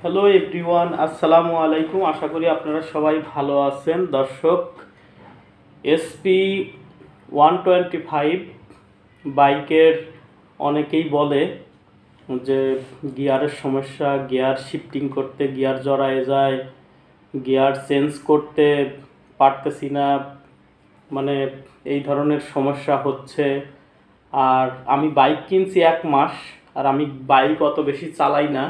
Hello everyone, আসসালামু আলাইকুম। আশা করি আপনারা সবাই ভালো আছেন। দর্শক, এসপি 125 বাইকের অনেকেই বলে যে গিয়ারের সমস্যা, গিয়ার শিফটিং করতে গিয়ার জড়ায় যায়, গিয়ার চেঞ্জ করতে পারতেছি না, মানে এই ধরনের সমস্যা হচ্ছে। আর আমি বাইক কিনছি 1 মাস, আর আমি বাইক অত বেশি চালাই না।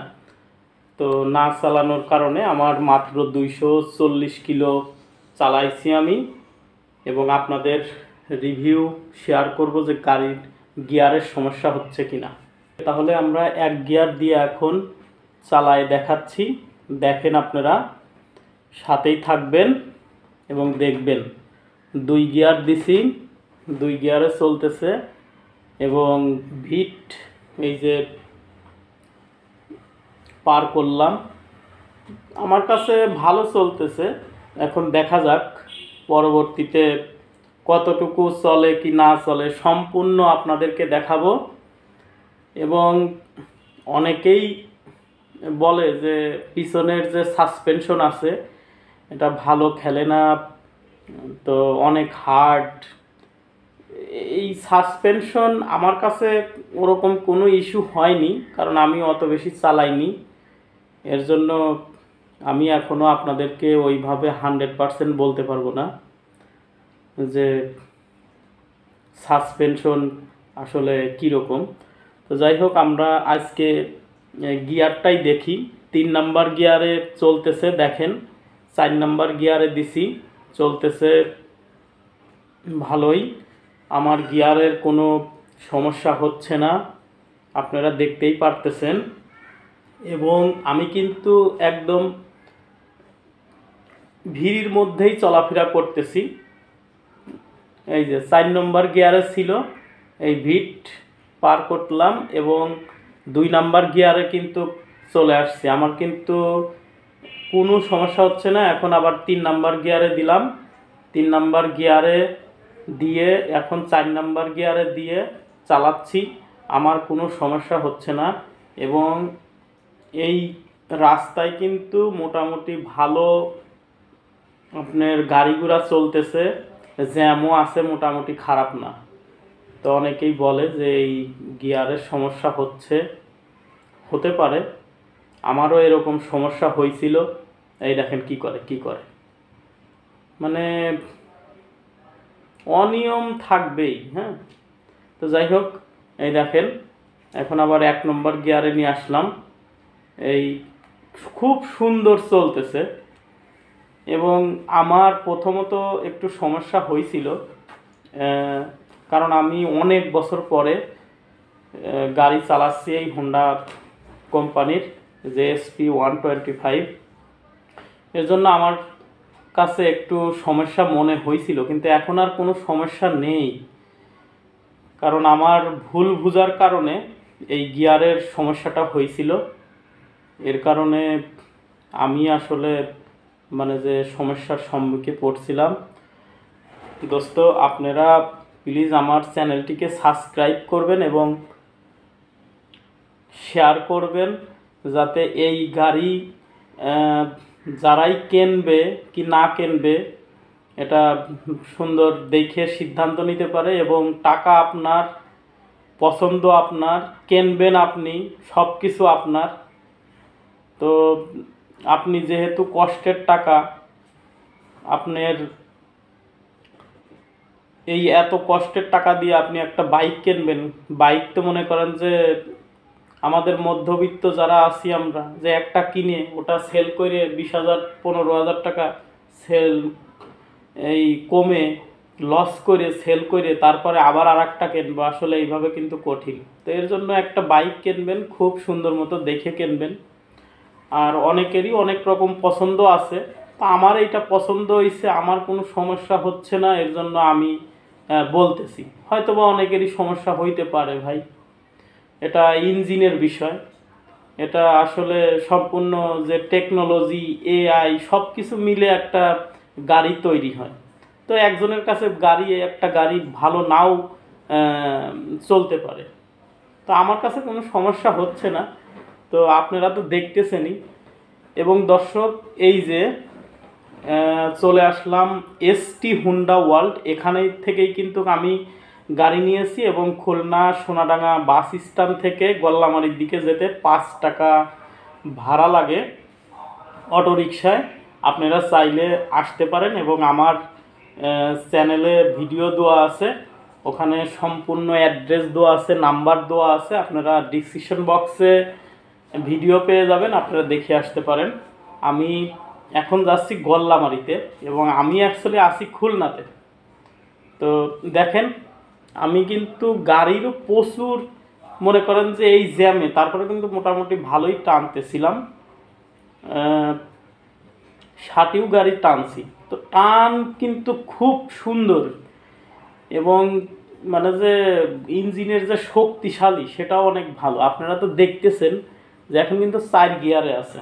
তো না চালানোর কারণে আমার মাত্র 240 কিলো চালাইছি আমি, এবং আপনাদের রিভিউ শেয়ার করব যে গাড়ির গিয়ারের সমস্যা হচ্ছে কিনা। তাহলে আমরা এক গিয়ার দিয়ে এখন চালায় দেখাচ্ছি, দেখেন আপনারা, সাথেই থাকবেন এবং দেখবেন। 2 গিয়ার দিছি, 2 গিয়ারে চলতেছে, এবং ভিট এই যে পার করলাম, আমার কাছে ভালো চলতেছে। এখন দেখা যাক পরবর্তীতে কতটুকু চলে কি না চলে, সম্পূর্ণ আপনাদেরকে দেখাবো। এবং অনেকেই বলে যে পিছনের যে সাসপেনশন আছে এটা ভালো খেলে না, তো অনেক হার্ড। এই সাসপেনশন আমার কাছে ওরকম কোনো ইস্যু হয়নি, কারণ আমি অত বেশি চালাইনি। এর জন্য আমি এখনও আপনাদেরকে ওইভাবে 100% বলতে পারবো না যে সাসপেনশন আসলে কীরকম। তো যাই হোক, আমরা আজকে গিয়ারটাই দেখি। 3 নাম্বার গিয়ারে চলতেছে, দেখেন। 4 নাম্বার গিয়ারে দিছি, চলতেছে ভালোই। আমার গিয়ারের কোনো সমস্যা হচ্ছে না, আপনারা দেখতেই পারতেছেন। এবং আমি কিন্তু একদম ভিড়ের মধ্যেই চলাফেরা করতেছি। এই যে 4 নম্বর গিয়ারে ছিল, এই ভিট পার করলাম এবং 2 নাম্বার গিয়ারে কিন্তু চলে আসছি। আমার কিন্তু কোনো সমস্যা হচ্ছে না। এখন আবার 3 নাম্বার গিয়ারে দিলাম, 3 নাম্বার গিয়ারে দিয়ে এখন 4 নাম্বার গিয়ারে দিয়ে চালাচ্ছি, আমার কোনো সমস্যা হচ্ছে না। এবং এই রাস্তায় কিন্তু মোটামুটি ভালো আপনার গাড়ি ঘোড়া চলতেছে, জ্যামও আছে, মোটামুটি খারাপ না। তো অনেকেই বলে যে এই গিয়ারের সমস্যা হতে পারে, আমারও এরকম সমস্যা হয়েছিল। এই দেখেন কি করে, মানে অনিয়ম থাকবেই। হ্যাঁ, তো যাই হোক, এই দেখেন এখন আবার 1 নম্বর গিয়ারে নিয়ে আসলাম, এই খুব সুন্দর চলতেছে। এবং আমার প্রথমত একটু সমস্যা হয়েছিল, কারণ আমি অনেক বছর পরে গাড়ি চালাচ্ছি এই হোন্ডা কোম্পানির যে এসপি 125। এর জন্য আমার কাছে একটু সমস্যা মনে হয়েছিল, কিন্তু এখন আর কোনো সমস্যা নেই। কারণ আমার ভুল বুঝার কারণে এই গিয়ারের সমস্যাটা হয়েছিল। এর কারণে আমি আসলে মানে যে সমস্যার সম্মুখে পড়ছিলাম। দোস্ত, আপনারা প্লিজ আমার চ্যানেলটিকে সাবস্ক্রাইব করবেন এবং শেয়ার করবেন, যাতে এই গাড়ি যারাই কিনবে কি না কিনবে এটা সুন্দর দেখে সিদ্ধান্ত নিতে পারে। এবং টাকা আপনার, পছন্দ আপনার, কিনবেন আপনি, সব কিছু আপনার। তো আপনি যেহেতু কষ্টের টাকা, আপনার এই এত কষ্টের টাকা দিয়ে আপনি একটা বাইক কিনবেন। বাইক তো মনে করেন যে আমাদের মধ্যবিত্ত যারা আছি আমরা, যে একটা কিনে ওটা সেল করে 20,000 15,000 টাকা সেল এই কমে লস করে সেল করে তারপরে আবার আর একটা কিনবো, আসলে এইভাবে কিন্তু কঠিন। তো এর জন্য একটা বাইক কিনবেন, খুব সুন্দর মতো দেখে কিনবেন। আর অনেকেরই অনেক রকম পছন্দ আছে, তো আমার এইটা পছন্দ হয়েছে, আমার কোনো সমস্যা হচ্ছে না। এর জন্য আমি বলতেছি। হয়তো বা অনেকেরই সমস্যা হইতে পারে ভাই, এটা ইঞ্জিনের বিষয়। এটা আসলে সম্পূর্ণ যে টেকনোলজি, এআই সব কিছু মিলে একটা গাড়ি তৈরি হয়। তো একজনের কাছে একটা গাড়ি ভালো নাও চলতে পারে। তো আমার কাছে কোনো সমস্যা হচ্ছে না। তো আপনারা তো দেখতেছেনই এবং দর্শক এই যে চলে আসলাম এসটি হুন্ডা ওয়ার্ল্ড, এখানে থেকেই কিন্তু আমি গাড়ি নিয়েছি এবং খুলনা সোনাডাঙ্গা বাস স্ট্যান্ড থেকে গল্লামারির দিকে যেতে 5 টাকা ভাড়া লাগে অটোরিকশায়। আপনারা চাইলে আসতে পারেন এবং আমার চ্যানেলে ভিডিও দেওয়া আছে, ওখানে সম্পূর্ণ অ্যাড্রেস দেওয়া আছে, নাম্বার দেওয়া আছে, আপনারা ডিসক্রিপশন বক্সে ভিডিও পেয়ে যাবেন, আপনারা দেখে আসতে পারেন। আমি এখন যাচ্ছি গল্লামারিতে এবং আমি অ্যাকচুয়ালি আছি খুলনাতে। তো দেখেন আমি কিন্তু গাড়িরও প্রচুর মনে করেন যে এই জ্যামে তারপরে কিন্তু মোটামুটি ভালোই টানতেছিলাম, 60ও গাড়ি টানছি। তো টান কিন্তু খুব সুন্দর এবং মানে যে ইঞ্জিনের যে শক্তিশালী সেটাও অনেক ভালো। আপনারা তো দেখতেছেন যে এখন কিন্তু 4 গিয়ারে আছে,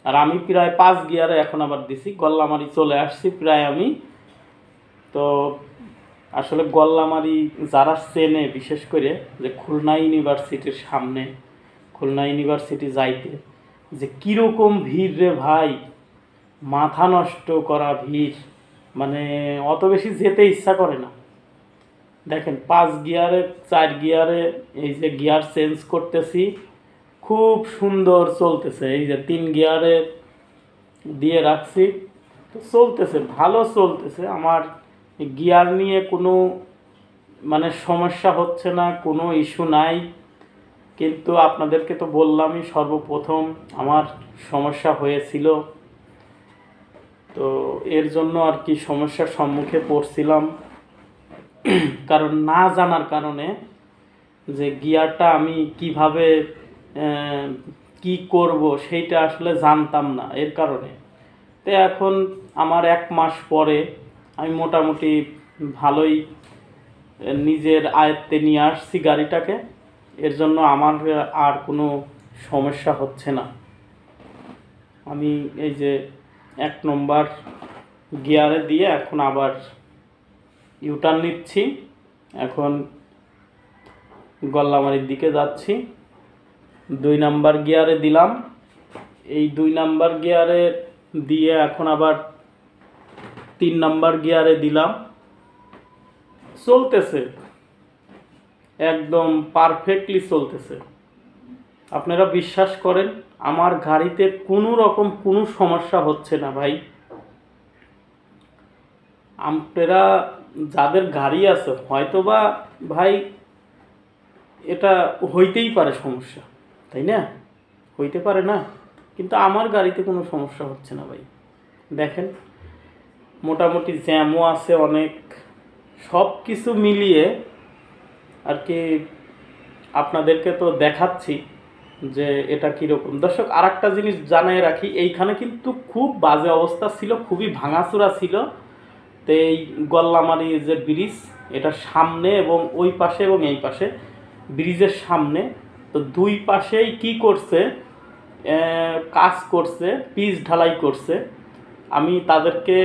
আর আমি প্রায় 5 গিয়ারে এখন আবার দিছি। গল্লামারি চলে আসছি প্রায় আমি। তো আসলে গল্লামারি যারা চেনে, বিশেষ করে যে খুলনা ইউনিভার্সিটির সামনে, খুলনা ইউনিভার্সিটি যাইতে যে কীরকম ভিড় রে ভাই, মাথা নষ্ট করা ভিড়, মানে অত বেশি যেতে ইচ্ছা করে না। দেখেন 5 গিয়ারে 4 গিয়ারে এই যে গিয়ার চেঞ্জ করতেছি, খুব সুন্দর চলতেছে। এই যে 3 গিয়ারে দিয়ে রাখছি, তো চলতেছে, ভালো চলতেছে। আমার গিয়ার নিয়ে কোনো মানে সমস্যা হচ্ছে না, কোনো ইস্যু নাই। কিন্তু আপনাদেরকে তো বললামই সর্বপ্রথম আমার সমস্যা হয়েছিল, তো এর জন্য আর কি সমস্যার সম্মুখে পড়ছিলাম। কারণ না জানার কারণে যে গিয়ারটা আমি কিভাবে কি করব সেইটা আসলে জানতাম না, এর কারণে। তো এখন আমার 1 মাস পরে আমি মোটামুটি ভালোই নিজের আয়ত্তে নিয়ে আসছি গাড়িটাকে, এর জন্য আমার আর কোনো সমস্যা হচ্ছে না। আমি এই যে 1 নম্বর গিয়ারে দিয়ে এখন আবার ইউটার্ন নিচ্ছি, এখন গল্লামারির দিকে যাচ্ছি। 2 নম্বর গিয়ারে দিলাম, এই 2 নম্বর গিয়ারে দিয়ে এখন আবার 3 নম্বর গিয়ারে দিলাম। চলতেছে, একদম পারফেক্টলি চলতেছে। আপনারা বিশ্বাস করেন আমার গাড়িতে কোনো রকম কোনো সমস্যা হচ্ছে না ভাই। আপনারা যাদের গাড়ি আছে হয়তোবা ভাই এটা হইতেই পারে সমস্যা, তাই না? হইতে পারে না, কিন্তু আমার গাড়িতে কোনো সমস্যা হচ্ছে না ভাই। দেখেন মোটামুটি জ্যামও আছে অনেক, সব কিছু মিলিয়ে আর কি আপনাদেরকে তো দেখাচ্ছি যে এটা কীরকম। দর্শক আর একটা জিনিস জানাই রাখি, এইখানে কিন্তু খুব বাজে অবস্থা ছিল, খুবই ভাঙাচোরা ছিল। তো এই গল্লামারি যে ব্রিজ, এটার সামনে এবং ওই পাশে এবং এই পাশে, ব্রিজের সামনে তো 2 পাশেই কি করছে, কাজ করছে, পিচ ঢালাই করছে। আমি তাদেরকে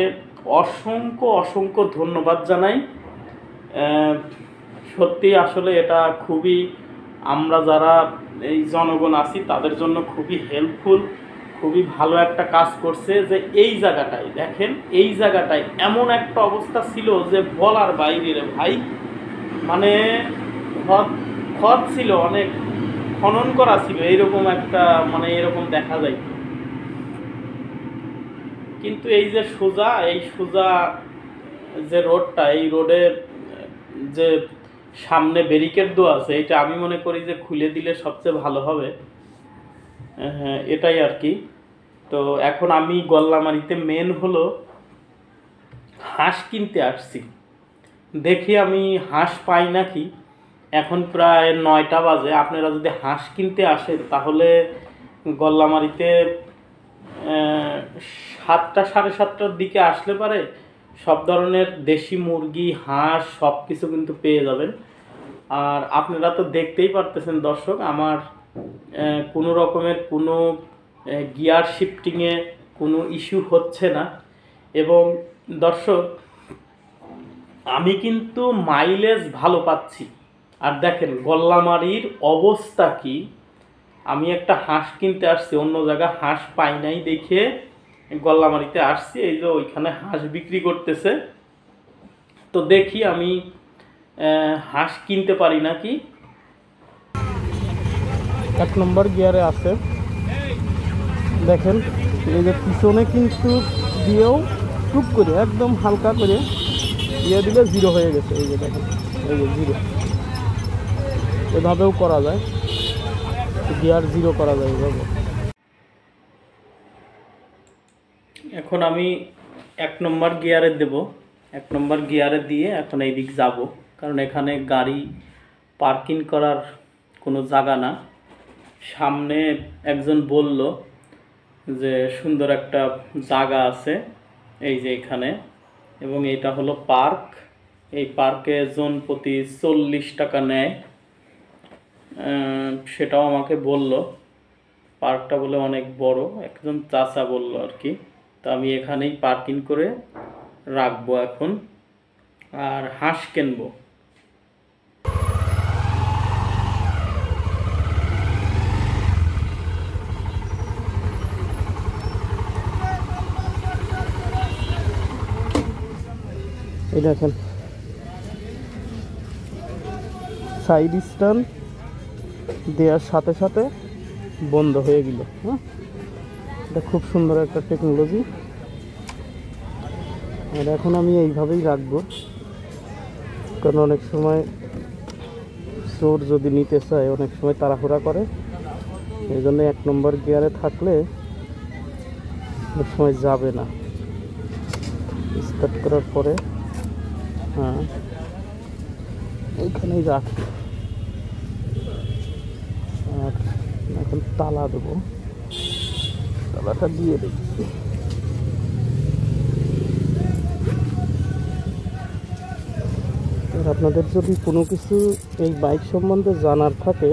অসংখ্য অসংখ্য ধন্যবাদ জানাই। সত্যি আসলে এটা খুবই, আমরা যারা এই জনগণ আছি তাদের জন্য খুবই হেল্পফুল, খুবই ভালো একটা কাজ করছে। যে এই জায়গাটায় দেখেন, এই জায়গাটায় এমন একটা অবস্থা ছিল যে বলার বাইরে রে ভাই, মানে খদ ছিল, অনেক খনন করা ছিল, এইরকম একটা মানে এরকম দেখা যায়। কিন্তু এই যে সোজা, এই সোজা যে রোডটা, এই রোডের যে সামনে ব্যারিকেড দেওয়া আছে, এটা আমি মনে করি যে খুলে দিলে সবচেয়ে ভালো হবে। হ্যাঁ, এটাই আর কি। তো এখন আমি গল্লামারিতে মেন হলো হাঁস কিনতে আসছি, দেখি আমি হাঁস পাই নাকি। এখন প্রায় 9টা বাজে। আপনারা যদি হাঁস কিনতে আসেন তাহলে গল্লামারিতে 7টা 7:30টার দিকে আসলে পারে সব ধরনের দেশি মুরগি, হাঁস সব কিছু কিন্তু পেয়ে যাবেন। আর আপনারা তো দেখতেই পারতেছেন দর্শক, আমার কোনো রকমের কোনো গিয়ার শিফটিংয়ে কোনো ইস্যু হচ্ছে না। এবং দর্শক আমি কিন্তু মাইলেজ ভালো পাচ্ছি। আর দেখেন গল্লামারির অবস্থা কি, আমি একটা হাঁস কিনতে আসছি, অন্য জায়গায় হাঁস পাই নাই দেখে গল্লামারিতে আসছি। এই যে ওইখানে হাঁস বিক্রি করতেছে, তো দেখি আমি হাঁস কিনতে পারি নাকি। 1 নম্বর গিয়ারে আছে, দেখেন এই যে পিছনে কিন্তু দিয়েও টুক করে একদম হালকা করে দিয়ে দিলে 0 হয়ে গেছে। এই যে দেখেন, এই যে 0, এভাবেও করা যায়, গিয়ার 0 করা যায় এভাবে। এখন আমি 1 নম্বর গিয়ারে দেব, 1 নম্বর গিয়ারে দিয়ে এখন এই দিক যাব, কারণ এখানে গাড়ি পার্কিং করার কোনো জায়গা না। সামনে একজন বলল যে সুন্দর একটা জায়গা আছে এই যে এখানে, এবং এটা হলো পার্ক। এই পার্কে জন প্রতি 40 টাকা নেয়, সেটাও আমাকে বলল। পার্কটা বলে অনেক বড়, একজন চাচা বলল আর কি। তো আমি এখানেই পার্কিং করে রাখবো এখন, আর হাঁস কিনবো। এই দেখেন সাইড স্ট্যান্ড দেওয়ার সাথে সাথে বন্ধ হয়ে গেল। হ্যাঁ, এটা খুব সুন্দর একটা টেকনোলজি। আর এখন আমি এইভাবেই রাখবো, কারণ অনেক সময় চোর যদি নিতে চায় অনেক সময় তাড়াহুড়া করে, এই জন্য 1 নম্বর গিয়ারে থাকলে অনেক সময় যাবে না। স্টার্ট করার পরে হ্যাঁ এইখানেই রাখবো। আর এখন তালা দেবো, তালাটা দিয়ে দেখি। আপনাদের যদি কোনো কিছু এই বাইক সম্বন্ধে জানার থাকে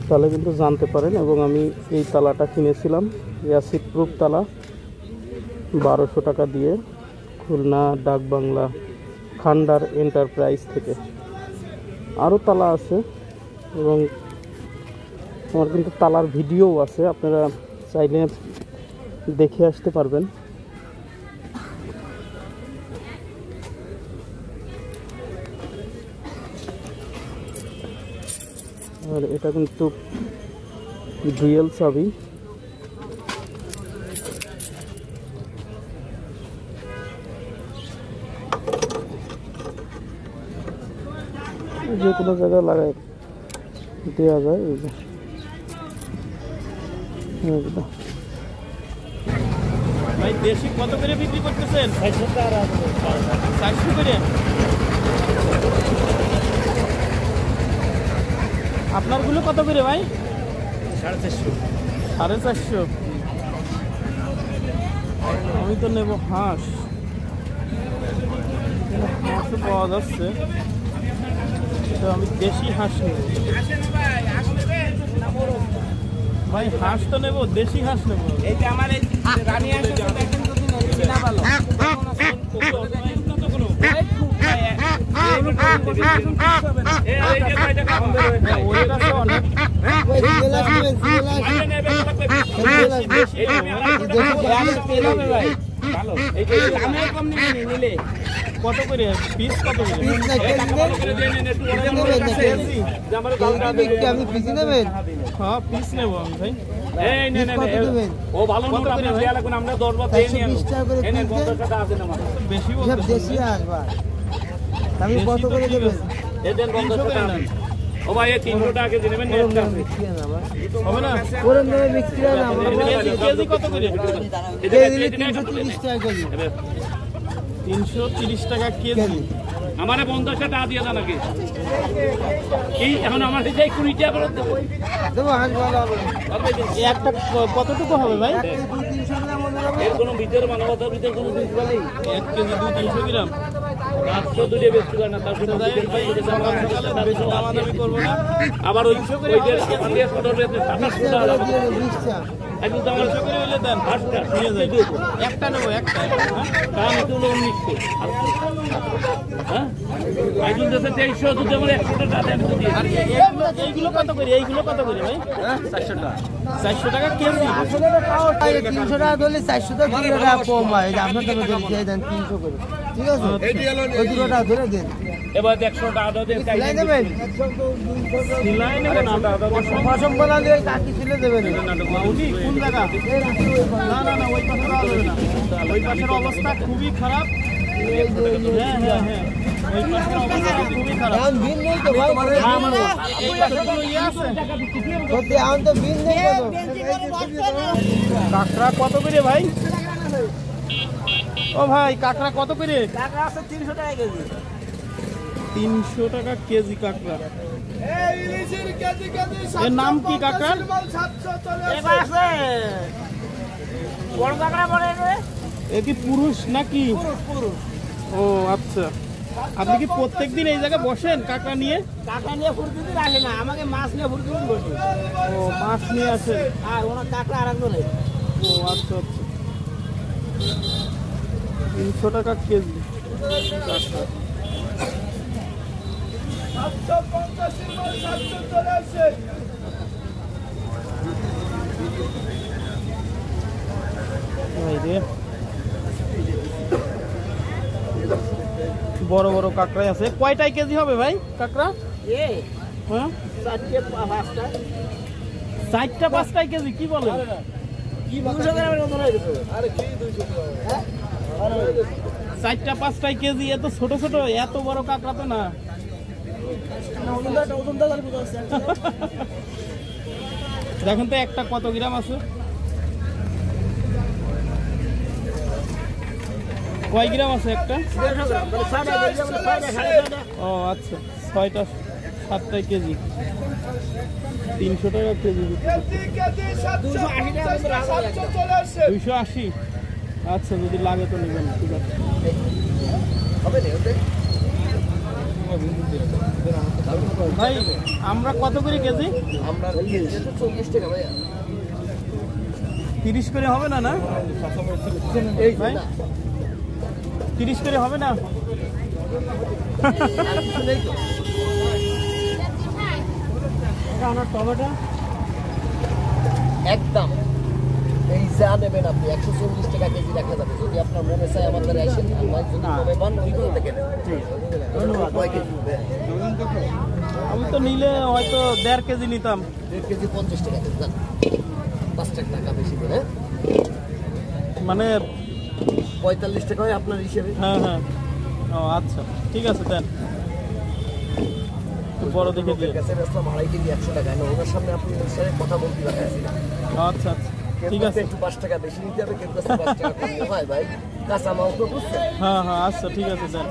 তাহলে কিন্তু জানতে পারেন। এবং আমি এই তালাটা কিনেছিলাম, অ্যাসিড প্রুফ তালা, 1200 টাকা দিয়ে, খুলনা ডাকবাংলা খান্ডার এন্টারপ্রাইজ থেকে। আরও তালা আছে এবং আমার কিন্তু তালার ভিডিও আছে, আপনারা চাইলে দেখে আসতে পারবেন। আর এটা কিন্তু ডুয়েল চাবি, যে কোনো জায়গায় লাগাই দেওয়া যায়। এই যে ভাই দেশি কত করে বিক্রি করতেছেন? 400 করে। আপনারগুলো কত করে ভাই? 450। 450। আমি তো নেব হাঁস, হাঁসও পাওয়া যাচ্ছে, তো আমি দেশি হাঁস নেব ভাই। হাঁস তো নেব, দেশি হাঁস নেব। এইটা আমার রানী হাঁস দেখেন, যদি না ভালো কত করে পিস? কত করে আপনি পিস নেবেন? হ্যাঁ পিস নেবো আমি ভাই। ও ভালো আমরা 10 বা 20 টাকা করে বেশি দেশি আসবা। আমি কত করে দেবেন? এই দেন 50 টাকা। ও ভাই 300 টাকা কেজি নেবেন? হবে না, ওরম দামে বিক্রি হয় না। কেজি কত করে? কেজি 330 টাকা কেজি। 330 টাকা কেজি। আমারে 50 টাকা দিয়ে দেন নাকি? কি এখন আমার এই 20 টাকা করে দেব? দেব হাঁস ভালো হবে। একটা কতটুকু হবে ভাই? 200-300 গ্রাম হবে। এর কোনো ভিতরে মানবতার ভিতরে কোনো জিনিস বলে 1 কেজি 200-300 গ্রাম। 500 দুটো বেশি করে না, তার সাথে ভাই বেশি দামাদামি করব না। আবার ওই যে 27 টাকা 20 টাকা একটু দাম করে হলে দেন, পাঁচটা নিয়ে যাই, একটা নেবো, একটা দাম একটু হলো 1900। হ্যাঁ একটু দেশে 2300, দুধ আমার 100 টাকা দেন। এইগুলো কত করে, এইগুলো কত করে ভাই? 400 টাকা। 400 টাকা কেজি। 300 টাকা ধরলে 400 টাকা 2 টাকা কম হয়। আপনার তো দিয়ে দেন 300 করে, ঠিক আছে? ওই 2 টাকা ধরে দেন। এবার 100 টাকা দেন, সিলাই দেবেন? সিলাই নেবেন না, পছন্দ না দিয়ে কাটি সিলে দেবেন। উনি কোন জায়গা? না না না, ওই পাশে যাওয়া যাবে না, ওই পাশের অবস্থা খুবই খারাপ। হ্যাঁ হ্যাঁ হ্যাঁ, ওই পাশের অবস্থা খুবই খারাপ। এখন বিল নেই তো ভাই, এই পাশে কোনো ইয়ে আছে? সত্যি এখন তো বিল নেই তো। কাঁকড়া কত করে ভাই? ও ভাই কাঁকড়া কত করে? টাকা আছে 300 টাকা কেজি। 300 টাকা কেজি কাঁকড়া। এর নাম কি কাঁকড়ার? এবার আছে বড় কাঁকড়া বলে রে। এ কি পুরুষ নাকি? পুরুষ। ও আচ্ছা, আপনি কি প্রত্যেকদিন এই জায়গায় বসেন কাঁকড়া নিয়ে? কাঁকড়া নিয়ে প্রতিদিন আসে না, আমাকে মাছ নিয়ে প্রতিদিন বসে। ও মাছ নিয়ে আসেন। আর ওনার কাঁকড়া আর একজনে। ও আচ্ছা আচ্ছা, 300 টাকা কেজি কাঁকড়া। বড় বড় কাঁকড়াই আছে। কয়টাই কেজি হবে ভাই কাঁকড়া? এই হ্যাঁ 4টা 5টাই কেজি, কি বলেন? 200 গ্রামের মতো হয়ে গেছে। আরে কি 200 গ্রাম? 4টা 5টাই কেজি, এত ছোট ছোট, এত বড় কাঁকড়া তো না। দেখেন তো একটা কত গ্রাম আছে, কয় গ্রাম আছে একটা? ও আচ্ছা, 6টা 7টাই কেজি, 300 টাকা কেজি। 280। আচ্ছা, যদি লাগে তো নেবেন, ঠিক আছে। ভাই আমরা কত করে কেজি? 30 করে হবে না? না ভাই 30 করে হবে না? টমেটো একদম এই যা নেবেন আপনি 140 টাকা কেজি রাখা যাবে। যদি আপনার মনে চায় আমাদের আসেন, আমার যদি কমে পান ওই কথা থেকে নেন। ধন্যবাদ। আমি তো নিলে হয়তো 1.5 কেজি নিতাম। 1.5 কেজি 50 টাকা দেন, 5 টাকা বেশি করে। মানে 45 টাকা হয় আপনার হিসেবে। হ্যাঁ হ্যাঁ, ও আচ্ছা ঠিক আছে দেন, বড় দেখে দিয়ে। কাছে আসলাম 2.5 কেজি 100 টাকা, না ওনার সামনে আপনি ওর সাথে কথা বলতে পারছেন। আচ্ছা আচ্ছা ঠিক আছে, একটু 5 টাকা বেশি নিতে হবে, কিন্তু 5 টাকা কম হয় ভাই, কাঁচা মাল তো বুঝছেন। হ্যাঁ হ্যাঁ আচ্ছা ঠিক আছে দেন।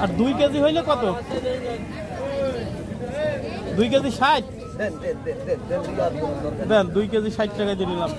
আর 2 কেজি হইলে কত? 2 কেজি 60 দেন দেন দেন দেন দেন, 2 কেজি 60 টাকায় দিয়ে নিলাম।